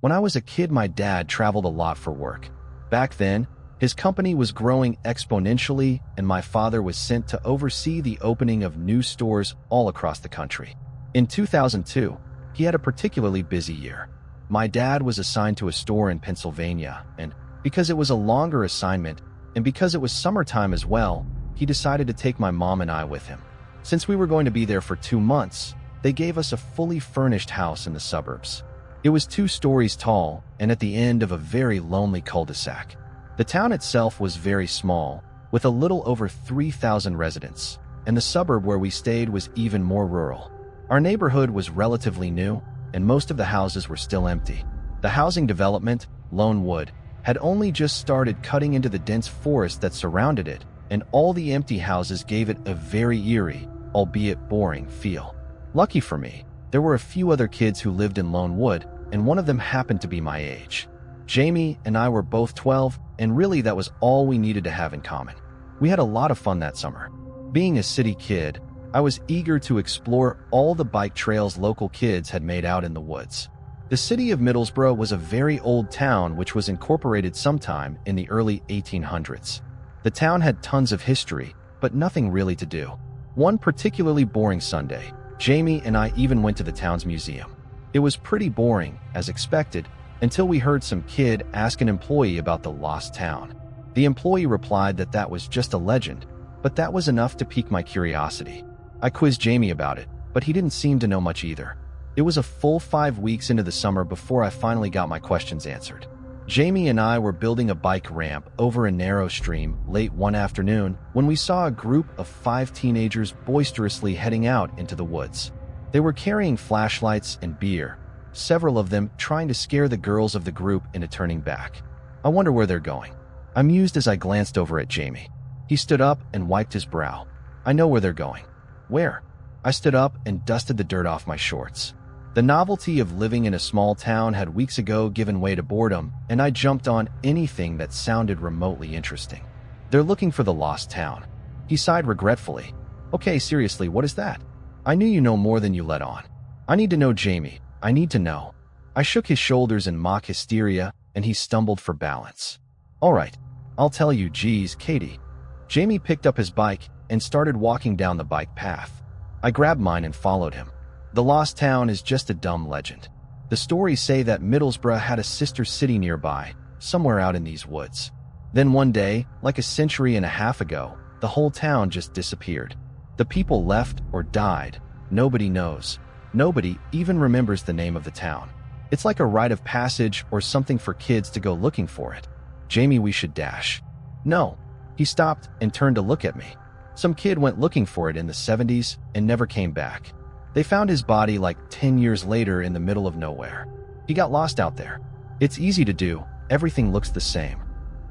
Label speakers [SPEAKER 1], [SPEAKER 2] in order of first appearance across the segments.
[SPEAKER 1] When I was a kid, my dad traveled a lot for work. Back then, his company was growing exponentially, and my father was sent to oversee the opening of new stores all across the country. In 2002, he had a particularly busy year. My dad was assigned to a store in Pennsylvania, and because it was a longer assignment, and because it was summertime as well, he decided to take my mom and I with him. Since we were going to be there for 2 months, they gave us a fully furnished house in the suburbs. It was 2 stories tall and at the end of a very lonely cul-de-sac. The town itself was very small, with a little over 3,000 residents, and the suburb where we stayed was even more rural. Our neighborhood was relatively new, and most of the houses were still empty. The housing development, Lone Wood, had only just started cutting into the dense forest that surrounded it, and all the empty houses gave it a very eerie, albeit boring, feel. Lucky for me, there were a few other kids who lived in Lone Wood, and one of them happened to be my age. Jamie and I were both 12, and really that was all we needed to have in common. We had a lot of fun that summer. Being a city kid, I was eager to explore all the bike trails local kids had made out in the woods. The city of Middlesbrough was a very old town which was incorporated sometime in the early 1800s. The town had tons of history, but nothing really to do. One particularly boring Sunday, Jamie and I even went to the town's museum. It was pretty boring, as expected, until we heard some kid ask an employee about the Lost Town. The employee replied that that was just a legend, but that was enough to pique my curiosity. I quizzed Jamie about it, but he didn't seem to know much either. It was a full 5 weeks into the summer before I finally got my questions answered. Jamie and I were building a bike ramp over a narrow stream late one afternoon when we saw a group of 5 teenagers boisterously heading out into the woods. They were carrying flashlights and beer, several of them trying to scare the girls of the group into turning back. I wonder where they're going. I mused as I glanced over at Jamie. He stood up and wiped his brow. I know where they're going. Where? I stood up and dusted the dirt off my shorts. The novelty of living in a small town had weeks ago given way to boredom, and I jumped on anything that sounded remotely interesting. They're looking for the Lost Town. He sighed regretfully. Okay, seriously, what is that? I knew you know more than you let on. I need to know, Jamie. I need to know. I shook his shoulders in mock hysteria, and he stumbled for balance. All right, I'll tell you, geez, Katie. Jamie picked up his bike and started walking down the bike path. I grabbed mine and followed him. The Lost Town is just a dumb legend. The stories say that Middlesbrough had a sister city nearby, somewhere out in these woods. Then one day, like a century and a half ago, the whole town just disappeared. The people left or died. Nobody knows. Nobody even remembers the name of the town. It's like a rite of passage or something for kids to go looking for it. Jamie, we should dash. No. He stopped and turned to look at me. Some kid went looking for it in the 70s and never came back. They found his body like 10 years later in the middle of nowhere. He got lost out there. It's easy to do. Everything looks the same.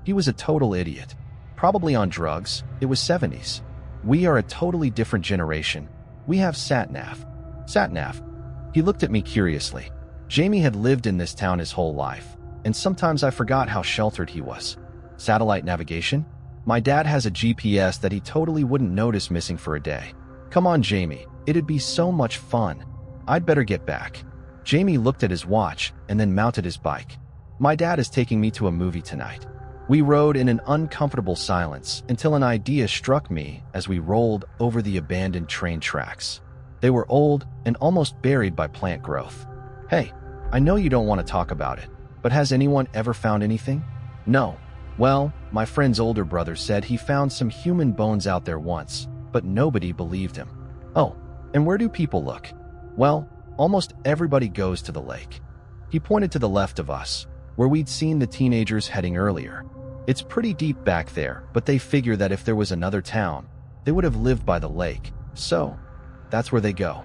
[SPEAKER 1] He was a total idiot. Probably on drugs. It was 70s. We are a totally different generation. We have sat-nav. Sat-nav. He looked at me curiously. Jamie had lived in this town his whole life, and sometimes I forgot how sheltered he was. Satellite navigation? My dad has a GPS that he totally wouldn't notice missing for a day. Come on, Jamie. It'd be so much fun. I'd better get back. Jamie looked at his watch and then mounted his bike. My dad is taking me to a movie tonight. We rode in an uncomfortable silence until an idea struck me as we rolled over the abandoned train tracks. They were old and almost buried by plant growth. Hey, I know you don't want to talk about it, but has anyone ever found anything? No. Well, my friend's older brother said he found some human bones out there once, but nobody believed him. Oh, and where do people look? Well, almost everybody goes to the lake. He pointed to the left of us, where we'd seen the teenagers heading earlier. It's pretty deep back there, but they figure that if there was another town, they would have lived by the lake, so that's where they go.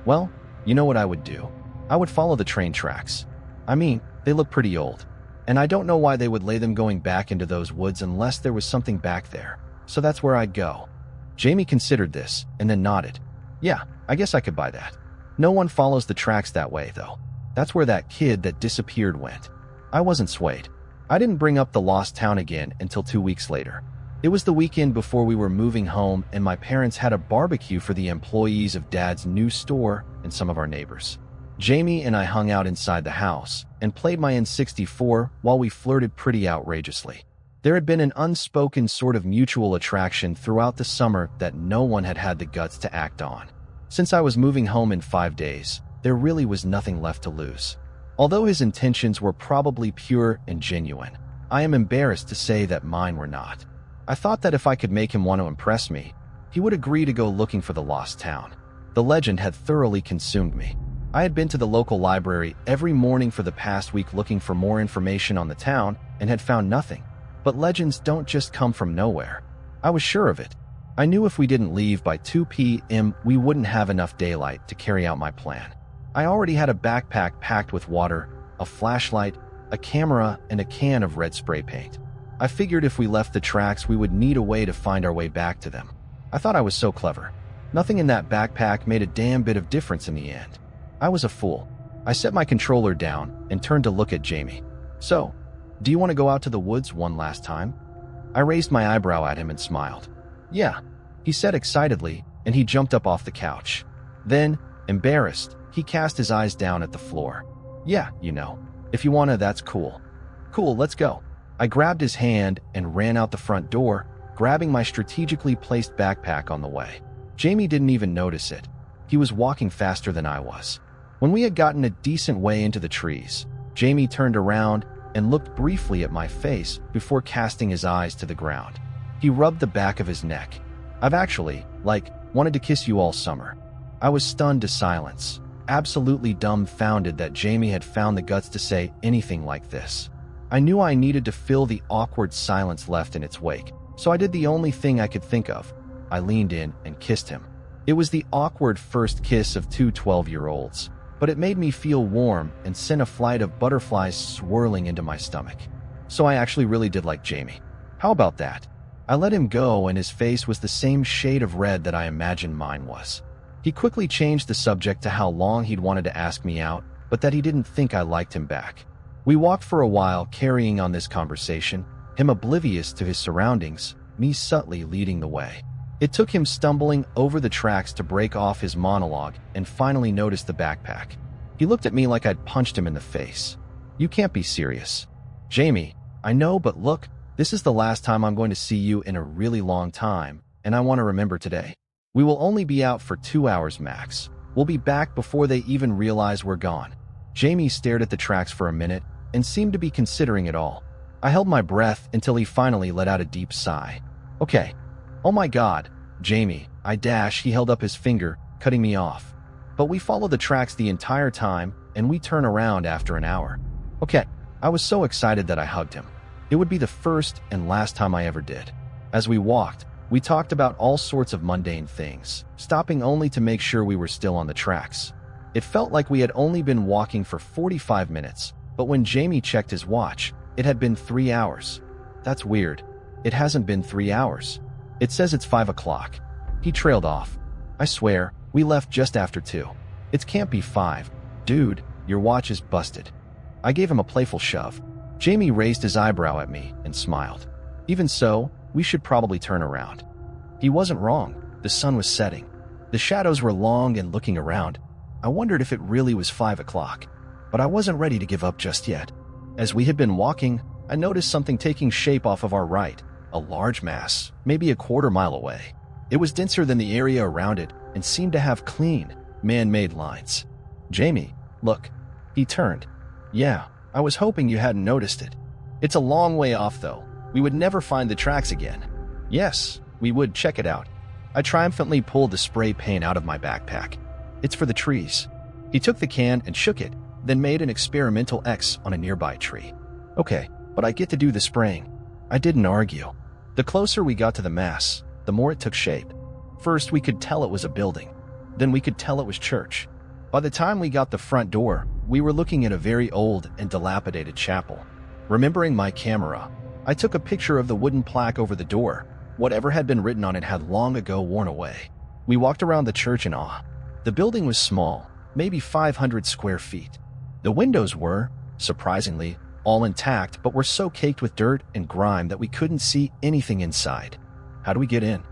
[SPEAKER 1] Well, you know what I would do? I would follow the train tracks. I mean, they look pretty old, and I don't know why they would lay them going back into those woods unless there was something back there, so that's where I'd go. Jamie considered this and then nodded. Yeah, I guess I could buy that. No one follows the tracks that way, though. That's where that kid that disappeared went. I wasn't swayed. I didn't bring up the Lost Town again until 2 weeks later. It was the weekend before we were moving home, and my parents had a barbecue for the employees of Dad's new store and some of our neighbors. Jamie and I hung out inside the house and played my N64 while we flirted pretty outrageously. There had been an unspoken sort of mutual attraction throughout the summer that no one had had the guts to act on. Since I was moving home in 5 days, there really was nothing left to lose. Although his intentions were probably pure and genuine, I am embarrassed to say that mine were not. I thought that if I could make him want to impress me, he would agree to go looking for the lost town. The legend had thoroughly consumed me. I had been to the local library every morning for the past week looking for more information on the town and had found nothing. But legends don't just come from nowhere. I was sure of it. I knew if we didn't leave by 2 p.m., we wouldn't have enough daylight to carry out my plan. I already had a backpack packed with water, a flashlight, a camera, and a can of red spray paint. I figured if we left the tracks, we would need a way to find our way back to them. I thought I was so clever. Nothing in that backpack made a damn bit of difference in the end. I was a fool. I set my controller down and turned to look at Jamie. So, do you want to go out to the woods one last time? I raised my eyebrow at him and smiled. Yeah, he said excitedly, and he jumped up off the couch. Then, embarrassed, he cast his eyes down at the floor. Yeah, if you wanna, that's cool. Cool, let's go. I grabbed his hand and ran out the front door, grabbing my strategically placed backpack on the way. Jamie didn't even notice it. He was walking faster than I was. When we had gotten a decent way into the trees, Jamie turned around and looked briefly at my face before casting his eyes to the ground. He rubbed the back of his neck. I've actually, wanted to kiss you all summer. I was stunned to silence, absolutely dumbfounded that Jamie had found the guts to say anything like this. I knew I needed to fill the awkward silence left in its wake, so I did the only thing I could think of. I leaned in and kissed him. It was the awkward first kiss of two 12-year-olds, but it made me feel warm and sent a flight of butterflies swirling into my stomach. So I actually really did like Jamie. How about that? I let him go and his face was the same shade of red that I imagined mine was. He quickly changed the subject to how long he'd wanted to ask me out, but that he didn't think I liked him back. We walked for a while carrying on this conversation, him oblivious to his surroundings, me subtly leading the way. It took him stumbling over the tracks to break off his monologue and finally noticed the backpack. He looked at me like I'd punched him in the face. You can't be serious. Jamie, I know, but look, this is the last time I'm going to see you in a really long time, and I want to remember today. We will only be out for 2 hours max. We'll be back before they even realize we're gone. Jamie stared at the tracks for a minute and seemed to be considering it all. I held my breath until he finally let out a deep sigh. Okay. Oh my God, Jamie, he held up his finger, cutting me off. But we followed the tracks the entire time, and we turn around after an hour. Okay, I was so excited that I hugged him. It would be the first and last time I ever did. As we walked, we talked about all sorts of mundane things, stopping only to make sure we were still on the tracks. It felt like we had only been walking for 45 minutes, but when Jamie checked his watch, it had been 3 hours. That's weird. It hasn't been 3 hours. It says it's 5 o'clock. He trailed off. I swear, we left just after 2. It can't be 5. Dude, your watch is busted. I gave him a playful shove. Jamie raised his eyebrow at me and smiled. Even so, we should probably turn around. He wasn't wrong. The sun was setting. The shadows were long and looking around. I wondered if it really was 5 o'clock, but I wasn't ready to give up just yet. As we had been walking, I noticed something taking shape off of our right. A large mass, maybe a quarter mile away. It was denser than the area around it and seemed to have clean, man-made lines. Jamie, look. He turned. Yeah, I was hoping you hadn't noticed it. It's a long way off, though. We would never find the tracks again. Yes, we would. Check it out. I triumphantly pulled the spray paint out of my backpack. It's for the trees. He took the can and shook it, then made an experimental X on a nearby tree. Okay, but I get to do the spraying. I didn't argue. The closer we got to the mass, the more it took shape. First, we could tell it was a building. Then we could tell it was church. By the time we got the front door, we were looking at a very old and dilapidated chapel. Remembering my camera, I took a picture of the wooden plaque over the door. Whatever had been written on it had long ago worn away. We walked around the church in awe. The building was small, maybe 500 square feet. The windows were, surprisingly, all intact, but were so caked with dirt and grime that we couldn't see anything inside. How do we get in?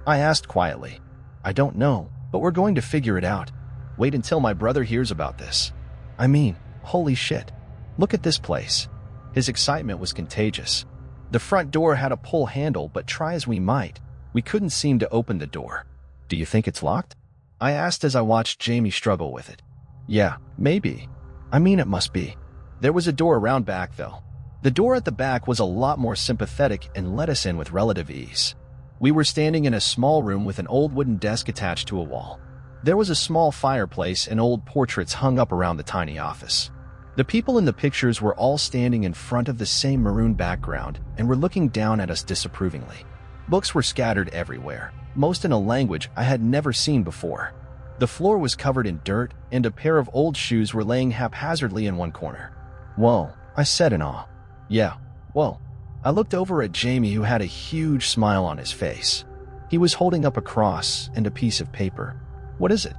[SPEAKER 1] I asked quietly. I don't know, but we're going to figure it out. Wait until my brother hears about this. I mean, holy shit. Look at this place. His excitement was contagious. The front door had a pull handle, but try as we might, we couldn't seem to open the door. Do you think it's locked? I asked as I watched Jamie struggle with it. Yeah, maybe. I mean, it must be. There was a door around back, though. The door at the back was a lot more sympathetic and let us in with relative ease. We were standing in a small room with an old wooden desk attached to a wall. There was a small fireplace and old portraits hung up around the tiny office. The people in the pictures were all standing in front of the same maroon background and were looking down at us disapprovingly. Books were scattered everywhere, most in a language I had never seen before. The floor was covered in dirt, and a pair of old shoes were laying haphazardly in one corner. Whoa, I said in awe. Yeah, whoa. I looked over at Jamie, who had a huge smile on his face. He was holding up a cross and a piece of paper. What is it?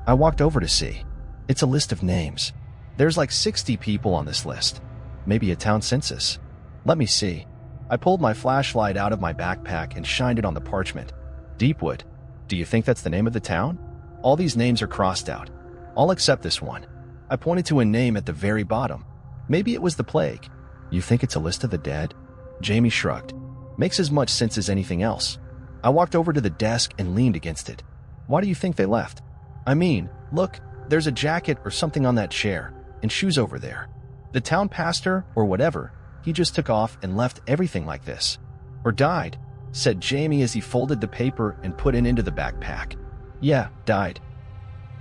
[SPEAKER 1] I walked over to see. It's a list of names. There's like 60 people on this list. Maybe a town census. Let me see. I pulled my flashlight out of my backpack and shined it on the parchment. Deepwood. Do you think that's the name of the town? All these names are crossed out. All except this one. I pointed to a name at the very bottom. Maybe it was the plague. You think it's a list of the dead? Jamie shrugged. Makes as much sense as anything else. I walked over to the desk and leaned against it. Why do you think they left? I mean, look, there's a jacket or something on that chair, and shoes over there. The town pastor, or whatever, he just took off and left everything like this. Or died, said Jamie as he folded the paper and put it into the backpack. Yeah, died.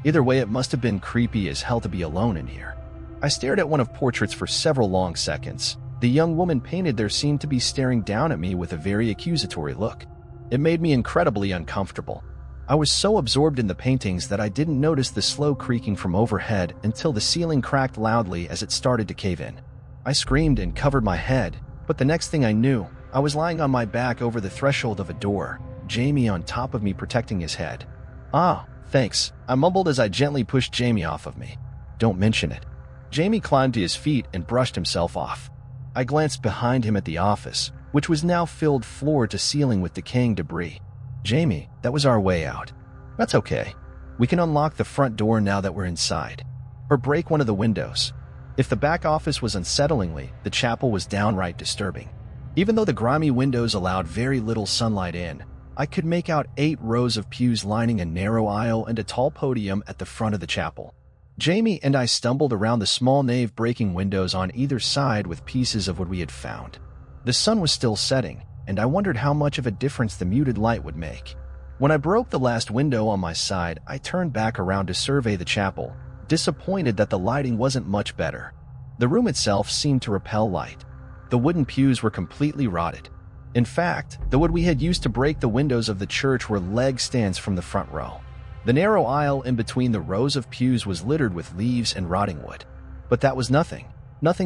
[SPEAKER 1] Either way, it must have been creepy as hell to be alone in here. I stared at one of portraits for several long seconds. The young woman painted there seemed to be staring down at me with a very accusatory look. It made me incredibly uncomfortable. I was so absorbed in the paintings that I didn't notice the slow creaking from overhead until the ceiling cracked loudly as it started to cave in. I screamed and covered my head, but the next thing I knew, I was lying on my back over the threshold of a door, Jamie on top of me protecting his head. Ah, thanks, I mumbled as I gently pushed Jamie off of me. Don't mention it. Jamie climbed to his feet and brushed himself off. I glanced behind him at the office, which was now filled floor to ceiling with decaying debris. Jamie, that was our way out. That's okay. We can unlock the front door now that we're inside. Or break one of the windows. If the back office was unsettlingly, the chapel was downright disturbing. Even though the grimy windows allowed very little sunlight in, I could make out 8 rows of pews lining a narrow aisle and a tall podium at the front of the chapel. Jamie and I stumbled around the small nave, breaking windows on either side with pieces of what we had found. The sun was still setting, and I wondered how much of a difference the muted light would make. When I broke the last window on my side, I turned back around to survey the chapel, disappointed that the lighting wasn't much better. The room itself seemed to repel light. The wooden pews were completely rotted. In fact, the wood we had used to break the windows of the church were leg stands from the front row. The narrow aisle in between the rows of pews was littered with leaves and rotting wood. But that was nothing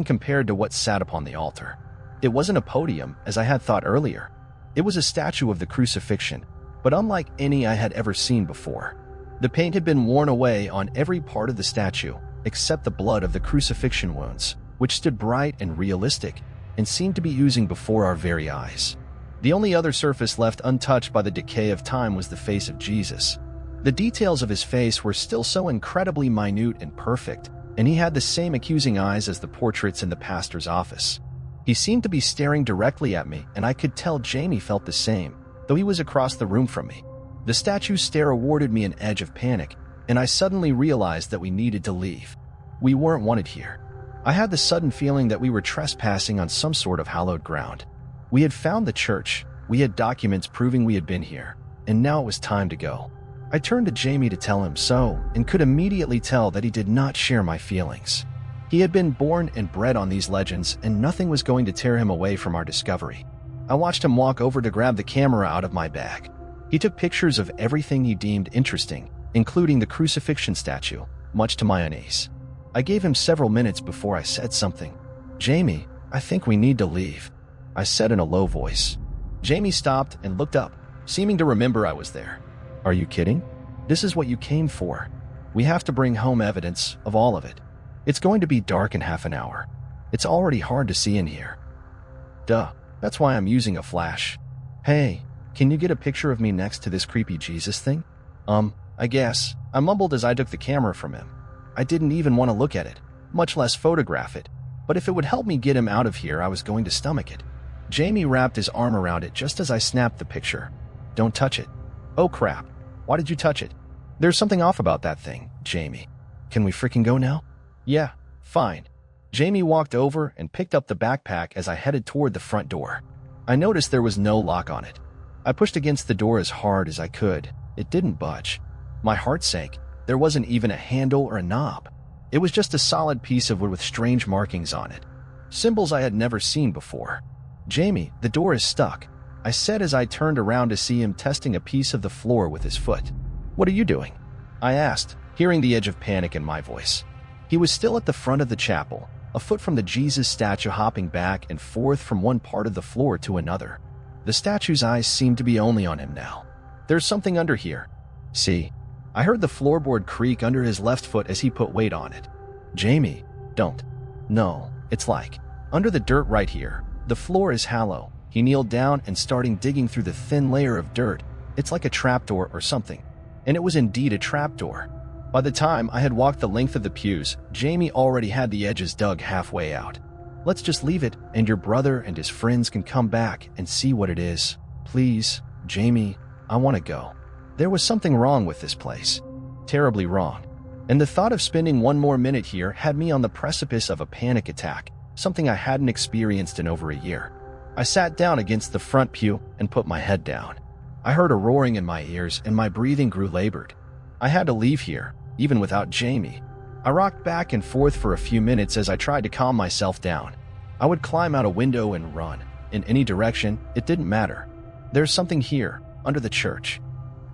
[SPEAKER 1] compared to what sat upon the altar. It wasn't a podium, as I had thought earlier. It was a statue of the crucifixion, but unlike any I had ever seen before. The paint had been worn away on every part of the statue, except the blood of the crucifixion wounds, which stood bright and realistic, and seemed to be oozing before our very eyes. The only other surface left untouched by the decay of time was the face of Jesus. The details of his face were still so incredibly minute and perfect, and he had the same accusing eyes as the portraits in the pastor's office. He seemed to be staring directly at me, and I could tell Jamie felt the same, though he was across the room from me. The statue's stare awarded me an edge of panic, and I suddenly realized that we needed to leave. We weren't wanted here. I had the sudden feeling that we were trespassing on some sort of hallowed ground. We had found the church, we had documents proving we had been here, and now it was time to go. I turned to Jamie to tell him so, and could immediately tell that he did not share my feelings. He had been born and bred on these legends, and nothing was going to tear him away from our discovery. I watched him walk over to grab the camera out of my bag. He took pictures of everything he deemed interesting, including the crucifixion statue, much to my unease. I gave him several minutes before I said something. Jamie, I think we need to leave, I said in a low voice. Jamie stopped and looked up, seeming to remember I was there. Are you kidding? This is what you came for. We have to bring home evidence of all of it. It's going to be dark in half an hour. It's already hard to see in here. Duh, that's why I'm using a flash. Hey, can you get a picture of me next to this creepy Jesus thing? I guess, I mumbled as I took the camera from him. I didn't even want to look at it. much less photograph it. But if it would help me get him out of here, I was going to stomach it. Jamie wrapped his arm around it just as I snapped the picture. Don't touch it. Oh crap. Why did you touch it? There's something off about that thing, Jamie. Can we freaking go now? Yeah, fine. Jamie walked over and picked up the backpack as I headed toward the front door. I noticed there was no lock on it. I pushed against the door as hard as I could. It didn't budge. My heart sank. There wasn't even a handle or a knob. It was just a solid piece of wood with strange markings on it. Symbols I had never seen before. Jamie, the door is stuck, I said as I turned around to see him testing a piece of the floor with his foot. What are you doing? I asked, hearing the edge of panic in my voice. He was still at the front of the chapel, a foot from the Jesus statue, hopping back and forth from one part of the floor to another. The statue's eyes seemed to be only on him now. There's something under here. See? I heard the floorboard creak under his left foot as he put weight on it. Jamie, don't. No, it's like, under the dirt right here. The floor is hollow. He kneeled down and started digging through the thin layer of dirt. It's like a trapdoor or something. And it was indeed a trapdoor. By the time I had walked the length of the pews, Jamie already had the edges dug halfway out. Let's just leave it, and your brother and his friends can come back and see what it is. Please, Jamie, I want to go. There was something wrong with this place. Terribly wrong. And the thought of spending one more minute here had me on the precipice of a panic attack, something I hadn't experienced in over a year. I sat down against the front pew and put my head down. I heard a roaring in my ears and my breathing grew labored. I had to leave here, even without Jamie. I rocked back and forth for a few minutes as I tried to calm myself down. I would climb out a window and run. In any direction, it didn't matter. There's something here, under the church.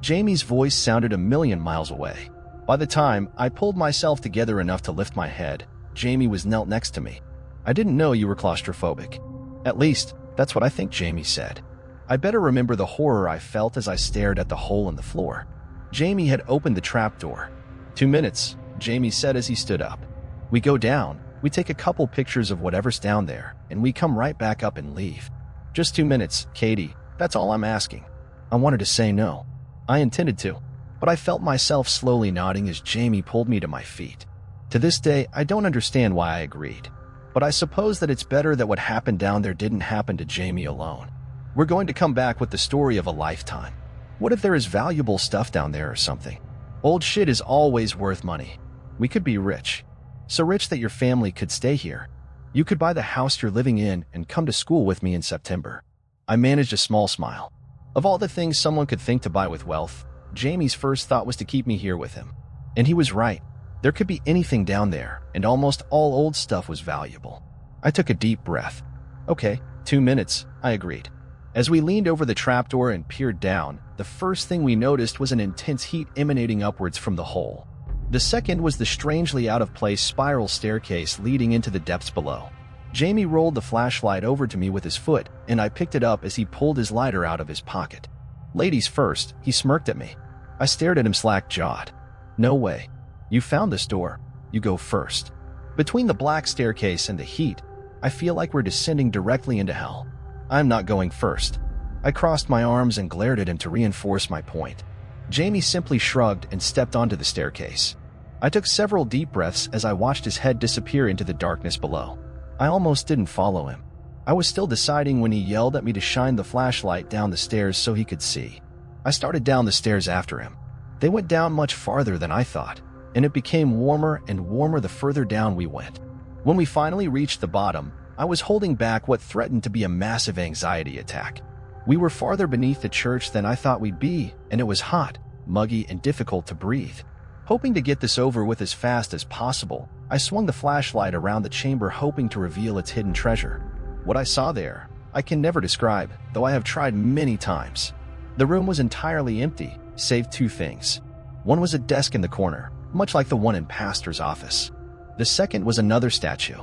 [SPEAKER 1] Jamie's voice sounded a million miles away. By the time I pulled myself together enough to lift my head, Jamie was knelt next to me. I didn't know you were claustrophobic. At least, that's what I think, Jamie said. I better remember the horror I felt as I stared at the hole in the floor. Jamie had opened the trapdoor. 2 minutes, Jamie said as he stood up. We go down, we take a couple pictures of whatever's down there, and we come right back up and leave. Just 2 minutes, Katie, that's all I'm asking. I wanted to say no. I intended to, but I felt myself slowly nodding as Jamie pulled me to my feet. To this day, I don't understand why I agreed. But I suppose that it's better that what happened down there didn't happen to Jamie alone. We're going to come back with the story of a lifetime. What if there is valuable stuff down there or something? Old shit is always worth money. We could be rich. So rich that your family could stay here. You could buy the house you're living in and come to school with me in September. I managed a small smile. Of all the things someone could think to buy with wealth, Jamie's first thought was to keep me here with him. And he was right. There could be anything down there, and almost all old stuff was valuable. I took a deep breath. Okay, 2 minutes, I agreed. As we leaned over the trapdoor and peered down, the first thing we noticed was an intense heat emanating upwards from the hole. The second was the strangely out-of-place spiral staircase leading into the depths below. Jamie rolled the flashlight over to me with his foot, and I picked it up as he pulled his lighter out of his pocket. Ladies first, he smirked at me. I stared at him slack-jawed. No way. You found this door. You go first. Between the black staircase and the heat, I feel like we're descending directly into hell. I'm not going first. I crossed my arms and glared at him to reinforce my point. Jamie simply shrugged and stepped onto the staircase. I took several deep breaths as I watched his head disappear into the darkness below. I almost didn't follow him. I was still deciding when he yelled at me to shine the flashlight down the stairs so he could see. I started down the stairs after him. They went down much farther than I thought, and it became warmer and warmer the further down we went. When we finally reached the bottom, I was holding back what threatened to be a massive anxiety attack. We were farther beneath the church than I thought we'd be, and it was hot, muggy, and difficult to breathe. Hoping to get this over with as fast as possible, I swung the flashlight around the chamber hoping to reveal its hidden treasure. What I saw there, I can never describe, though I have tried many times. The room was entirely empty, save 2 things. One was a desk in the corner, much like the one in Pastor's office. The second was another statue.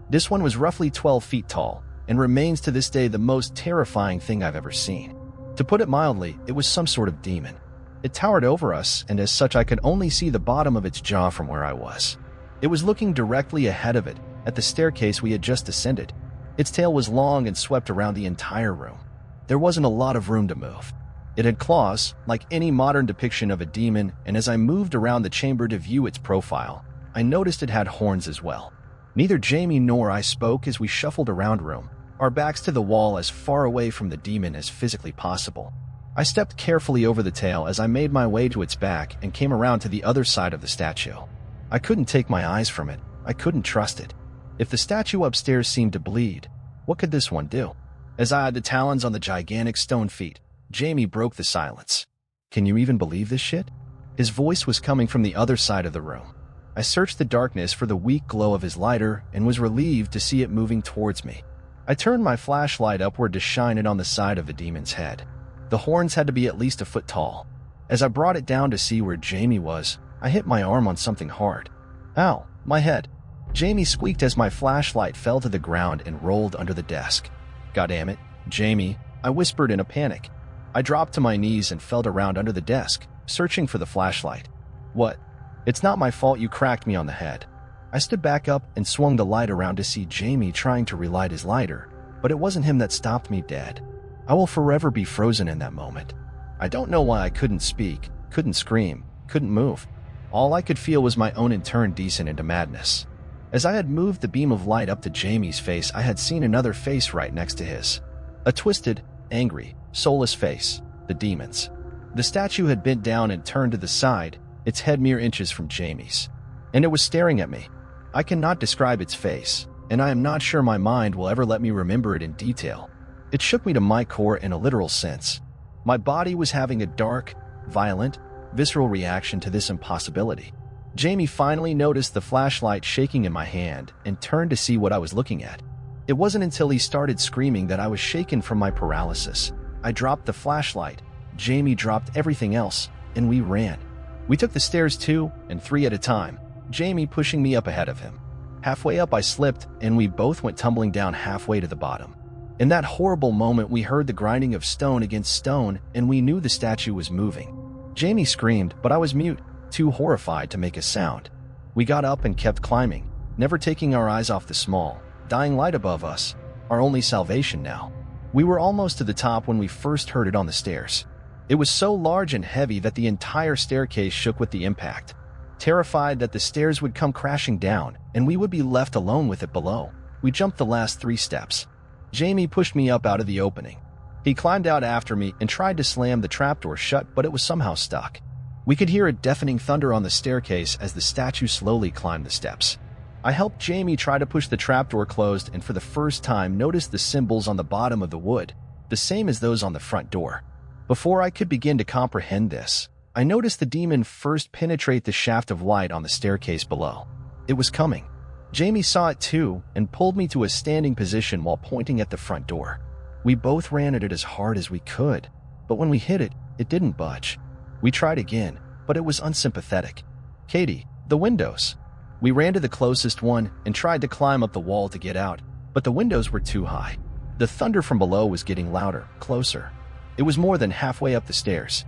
[SPEAKER 1] This one was roughly 12 feet tall, and remains to this day the most terrifying thing I've ever seen. To put it mildly, it was some sort of demon. It towered over us, and as such I could only see the bottom of its jaw from where I was. It was looking directly ahead of it, at the staircase we had just descended. Its tail was long and swept around the entire room. There wasn't a lot of room to move. It had claws, like any modern depiction of a demon, and as I moved around the chamber to view its profile, I noticed it had horns as well. Neither Jamie nor I spoke as we shuffled around room, our backs to the wall as far away from the demon as physically possible. I stepped carefully over the tail as I made my way to its back and came around to the other side of the statue. I couldn't take my eyes from it. I couldn't trust it. If the statue upstairs seemed to bleed, what could this one do? As I had the talons on the gigantic stone feet, Jamie broke the silence. "Can you even believe this shit?" His voice was coming from the other side of the room. I searched the darkness for the weak glow of his lighter and was relieved to see it moving towards me. I turned my flashlight upward to shine it on the side of the demon's head. The horns had to be at least a foot tall. As I brought it down to see where Jamie was, I hit my arm on something hard. "Ow, my head." Jamie squeaked as my flashlight fell to the ground and rolled under the desk. "Goddamn it, Jamie," I whispered in a panic. I dropped to my knees and felt around under the desk, searching for the flashlight. "What? It's not my fault you cracked me on the head." I stood back up and swung the light around to see Jamie trying to relight his lighter, but it wasn't him that stopped me dead. I will forever be frozen in that moment. I don't know why I couldn't speak, couldn't scream, couldn't move. All I could feel was my own intern descend into madness. As I had moved the beam of light up to Jamie's face, I had seen another face right next to his. A twisted, angry, soulless face, the demon's. The statue had bent down and turned to the side, its head mere inches from Jamie's. And it was staring at me. I cannot describe its face, and I am not sure my mind will ever let me remember it in detail. It shook me to my core in a literal sense. My body was having a dark, violent, visceral reaction to this impossibility. Jamie finally noticed the flashlight shaking in my hand and turned to see what I was looking at. It wasn't until he started screaming that I was shaken from my paralysis. I dropped the flashlight, Jamie dropped everything else, and we ran. We took the stairs 2 and 3 at a time, Jamie pushing me up ahead of him. Halfway up I slipped, and we both went tumbling down halfway to the bottom. In that horrible moment we heard the grinding of stone against stone, and we knew the statue was moving. Jamie screamed, but I was mute, too horrified to make a sound. We got up and kept climbing, never taking our eyes off the small, dying light above us, our only salvation now. We were almost to the top when we first heard it on the stairs. It was so large and heavy that the entire staircase shook with the impact. Terrified that the stairs would come crashing down and we would be left alone with it below, we jumped the last 3 steps. Jamie pushed me up out of the opening. He climbed out after me and tried to slam the trapdoor shut, but it was somehow stuck. We could hear a deafening thunder on the staircase as the statue slowly climbed the steps. I helped Jamie try to push the trapdoor closed and for the first time noticed the symbols on the bottom of the wood, the same as those on the front door. Before I could begin to comprehend this, I noticed the demon first penetrate the shaft of light on the staircase below. It was coming. Jamie saw it too and pulled me to a standing position while pointing at the front door. We both ran at it as hard as we could, but when we hit it, it didn't budge. We tried again, but it was unsympathetic. "Katie, the windows." We ran to the closest one and tried to climb up the wall to get out, but the windows were too high. The thunder from below was getting louder, closer. It was more than halfway up the stairs.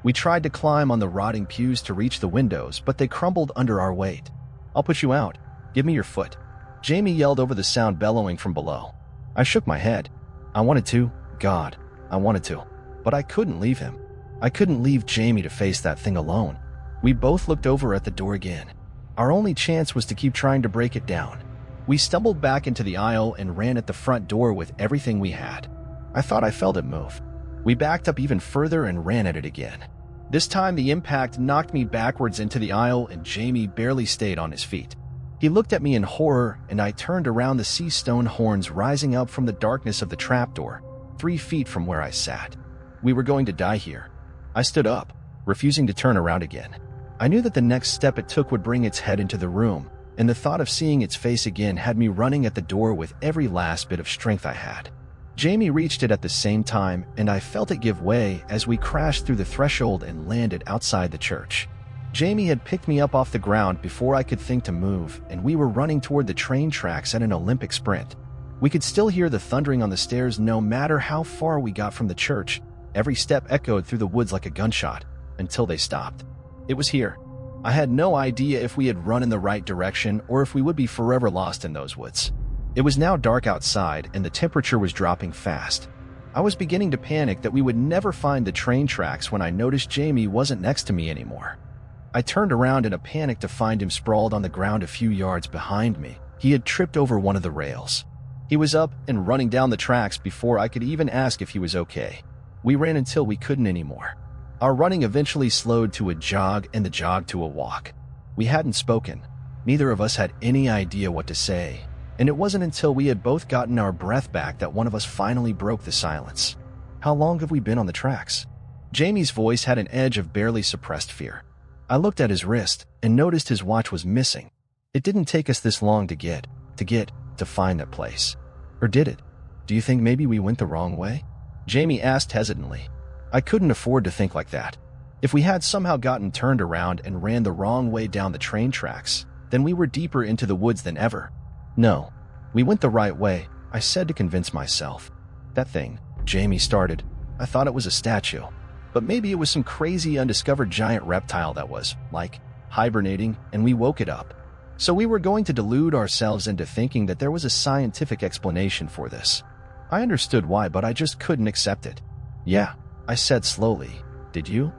[SPEAKER 1] We tried to climb on the rotting pews to reach the windows, but they crumbled under our weight. "I'll push you out. Give me your foot." Jamie yelled over the sound bellowing from below. I shook my head. I wanted to. God, I wanted to. But I couldn't leave him. I couldn't leave Jamie to face that thing alone. We both looked over at the door again. Our only chance was to keep trying to break it down. We stumbled back into the aisle and ran at the front door with everything we had. I thought I felt it move. We backed up even further and ran at it again. This time the impact knocked me backwards into the aisle and Jamie barely stayed on his feet. He looked at me in horror and I turned around to see stone horns rising up from the darkness of the trapdoor, 3 feet from where I sat. We were going to die here. I stood up, refusing to turn around again. I knew that the next step it took would bring its head into the room, and the thought of seeing its face again had me running at the door with every last bit of strength I had. Jamie reached it at the same time, and I felt it give way as we crashed through the threshold and landed outside the church. Jamie had picked me up off the ground before I could think to move, and we were running toward the train tracks at an Olympic sprint. We could still hear the thundering on the stairs no matter how far we got from the church. Every step echoed through the woods like a gunshot, until they stopped. It was here. I had no idea if we had run in the right direction or if we would be forever lost in those woods. It was now dark outside and the temperature was dropping fast. I was beginning to panic that we would never find the train tracks when I noticed Jamie wasn't next to me anymore. I turned around in a panic to find him sprawled on the ground a few yards behind me, He had tripped over one of the rails. He was up and running down the tracks before I could even ask if he was okay. We ran until we couldn't anymore. Our running eventually slowed to a jog and the jog to a walk. We hadn't spoken. Neither of us had any idea what to say, and it wasn't until we had both gotten our breath back that one of us finally broke the silence. "How long have we been on the tracks?" Jamie's voice had an edge of barely suppressed fear. I looked at his wrist and noticed his watch was missing. It didn't take us this long to find that place. Or did it? Do you think maybe we went the wrong way? Jamie asked hesitantly. I couldn't afford to think like that. If we had somehow gotten turned around and ran the wrong way down the train tracks, then we were deeper into the woods than ever. No, we went the right way, I said to convince myself. That thing, Jamie started. I thought it was a statue. But maybe it was some crazy undiscovered giant reptile that was, like, hibernating, and we woke it up. So we were going to delude ourselves into thinking that there was a scientific explanation for this. I understood why, but I just couldn't accept it. Yeah, I said slowly. Did you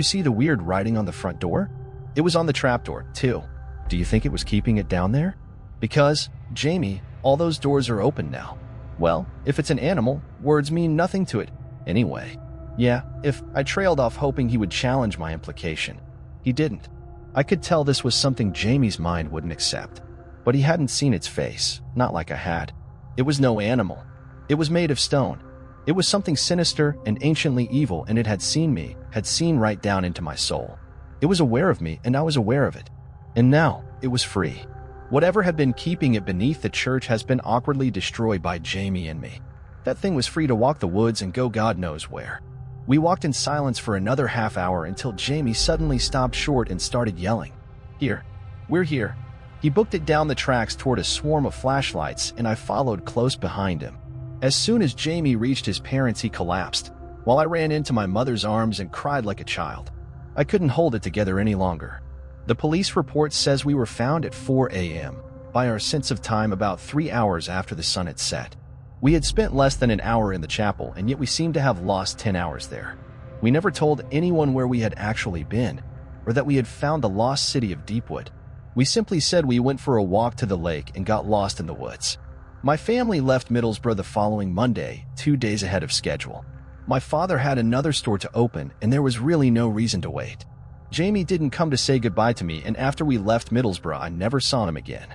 [SPEAKER 1] see the weird writing on the front door? It was on the trapdoor, too. Do you think it was keeping it down there? Because, Jamie, all those doors are open now. Well, if it's an animal, words mean nothing to it. Anyway. Yeah, if I trailed off hoping he would challenge my implication. He didn't. I could tell this was something Jamie's mind wouldn't accept. But he hadn't seen its face, not like I had. It was no animal. It was made of stone. It was something sinister and anciently evil, and it had seen me, had seen right down into my soul. It was aware of me, and I was aware of it. And now, it was free. Whatever had been keeping it beneath the church has been awkwardly destroyed by Jamie and me. That thing was free to walk the woods and go God knows where. We walked in silence for another half hour until Jamie suddenly stopped short and started yelling. Here. We're here. He booked it down the tracks toward a swarm of flashlights, and I followed close behind him. As soon as Jamie reached his parents, he collapsed, while I ran into my mother's arms and cried like a child. I couldn't hold it together any longer. The police report says we were found at 4 a.m., by our sense of time about 3 hours after the sun had set. We had spent less than an hour in the chapel, and yet we seemed to have lost 10 hours there. We never told anyone where we had actually been, or that we had found the lost city of Deepwood. We simply said we went for a walk to the lake and got lost in the woods. My family left Middlesbrough the following Monday, 2 days ahead of schedule. My father had another store to open, and there was really no reason to wait. Jamie didn't come to say goodbye to me, and after we left Middlesbrough, I never saw him again.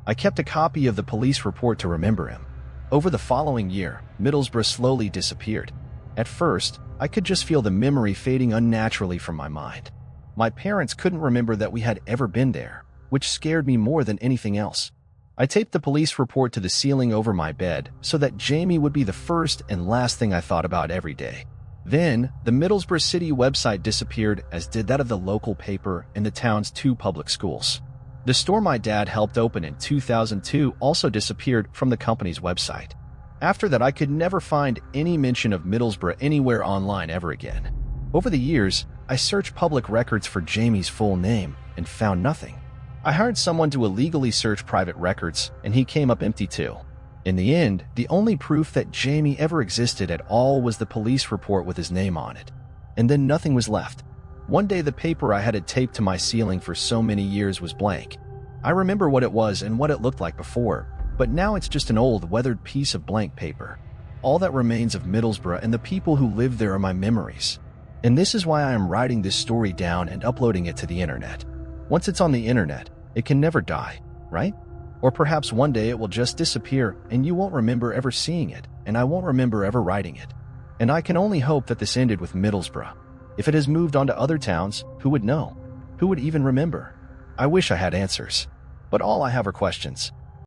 [SPEAKER 1] I kept a copy of the police report to remember him. Over the following year, Middlesbrough slowly disappeared. At first, I could just feel the memory fading unnaturally from my mind. My parents couldn't remember that we had ever been there, which scared me more than anything else. I taped the police report to the ceiling over my bed so that Jamie would be the first and last thing I thought about every day. Then, the Middlesbrough City website disappeared, as did that of the local paper and the town's 2 public schools. The store my dad helped open in 2002 also disappeared from the company's website. After that, I could never find any mention of Middlesbrough anywhere online ever again. Over the years, I searched public records for Jamie's full name and found nothing. I hired someone to illegally search private records, and he came up empty too. In the end, the only proof that Jamie ever existed at all was the police report with his name on it. And then nothing was left. One day, the paper I had taped to my ceiling for so many years was blank. I remember what it was and what it looked like before, but now it's just an old, weathered piece of blank paper. All that remains of Middlesbrough and the people who lived there are my memories. And this is why I am writing this story down and uploading it to the internet. Once it's on the internet, it can never die, right? Or perhaps one day it will just disappear and you won't remember ever seeing it, and I won't remember ever writing it. And I can only hope that this ended with Middlesbrough. If it has moved on to other towns, who would know? Who would even remember? I wish I had answers. But all I have are questions.